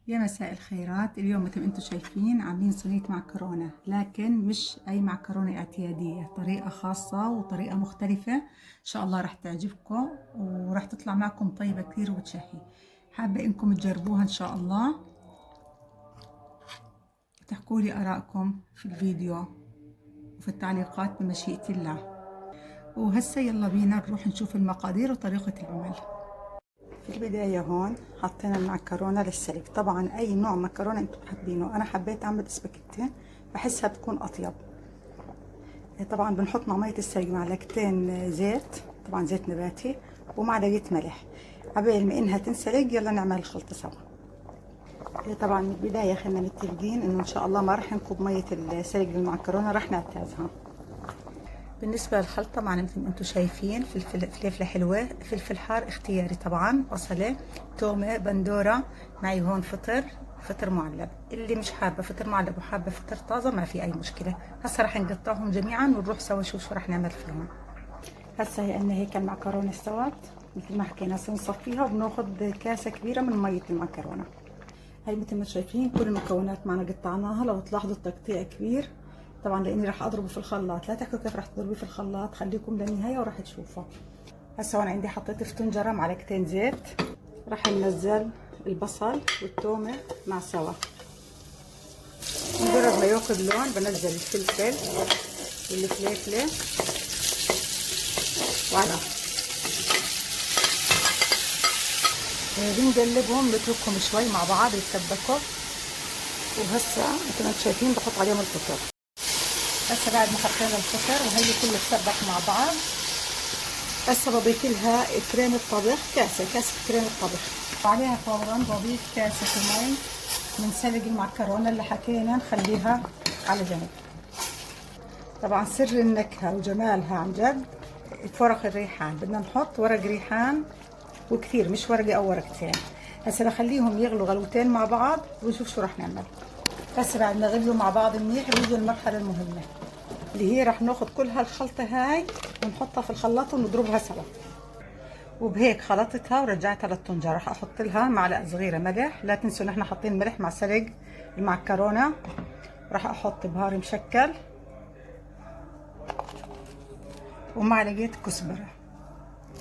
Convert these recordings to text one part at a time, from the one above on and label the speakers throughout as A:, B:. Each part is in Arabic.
A: يا مساء الخيرات. اليوم مثل ما انتم شايفين عاملين صينية معكرونة، لكن مش اي معكرونة اعتيادية، طريقة خاصة وطريقة مختلفة ان شاء الله راح تعجبكم وراح تطلع معكم طيبة كثير وتشهي. حابة انكم تجربوها ان شاء الله وتحكوا لي ارائكم في الفيديو وفي التعليقات بمشيئة الله. وهسه يلا بينا نروح نشوف المقادير وطريقة العمل. في البداية هون حطينا المعكرونة للسلق. طبعا أي نوع مكرونة أنتم حابينه، أنا حبيت أعمل سباكيتي بحسها بتكون أطيب. طبعا بنحط مع مية السلق معلقتين زيت، طبعا زيت نباتي، ومعلقة ملح عبال ما إنها تنسلق. يلا نعمل الخلطة سوا. طبعا من البداية خلينا متفقين إنه إن شاء الله ما راح نكب مية السلق للمعكرونة، راح نعتازها. بالنسبة للخلطة طبعا مثل ما انتم شايفين فلفلة حلوة، فلفل حار اختياري طبعا، بصلة، تومة، بندورة، معي هون فطر معلب. اللي مش حابة فطر معلب وحابة فطر طازة ما في أي مشكلة. هسا راح نقطعهم جميعا ونروح سوا نشوف شو راح نعمل فيهم. هسا هي أن هيك المعكرونة استوت مثل ما حكينا. هسا بنصفيها وبناخذ كاسة كبيرة من مية المعكرونة. هي مثل ما شايفين كل المكونات معنا قطعناها. لو تلاحظوا التقطيع كبير طبعا لاني راح اضربه في الخلاط، لا تحكوا كيف راح تضربيه في الخلاط، خليكم للنهايه وراح تشوفوا. هسه هون عندي حطيت في طنجره معلقتين زيت، راح ننزل البصل والثومه مع سوا. مجرد ما ياخذ لون بنزل الفلفل والفليفله وعلى بنقلبهم نتركهم شوي مع بعض يتسبكوا. وهسه مثل ما انتم شايفين بحط عليهم الفطر. هسه بعد ما حطينا الفطر وهي كله تسبك مع بعض، هسه بضيف لها كريمة طبخ، كاسة كريمة طبخ، وعليها فورا بضيف كاسة مي من سلق المعكرونة اللي حكينا نخليها على جنب. طبعا سر النكهة وجمالها عن جد فرق الريحان، بدنا نحط ورق ريحان وكثير، مش ورقة او ورقتين. هسه بخليهم يغلوا غلوتين مع بعض ونشوف شو راح نعمل. هسه بعد ما غلوا مع بعض منيح بيجي المرحلة المهمة اللي هي راح ناخذ كل هالخلطة هاي ونحطها في الخلاط ونضربها سوا. وبهيك خلطتها ورجعتها للطنجرة. راح احط لها معلقة صغيرة ملح، لا تنسوا نحن حاطين ملح مع سلق المعكرونة. راح احط بهار مشكل ومعلقة كزبرة.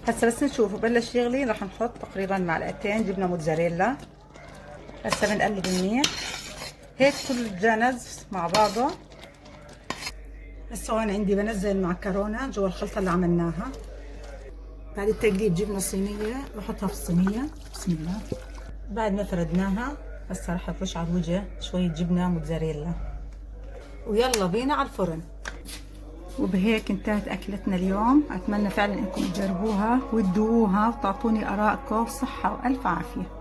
A: هسه بس نشوف بلش يغلي راح نحط تقريبا معلقتين جبنة موتزاريلا. هسه بنقلب منيح هيك كله تجانس مع بعضه. هسه هون عندي بنزل المعكرونة جوا الخلطة اللي عملناها. بعد التقليب جبنا صينية بحطها في الصينية. بسم الله. بعد ما فردناها هسه راح افرش على الوجه شوية جبنة موتزاريلا ويلا بينا على الفرن. وبهيك انتهت اكلتنا اليوم. اتمنى فعلا انكم تجربوها وتدوقوها وتعطوني ارائكم. صحة والف عافية.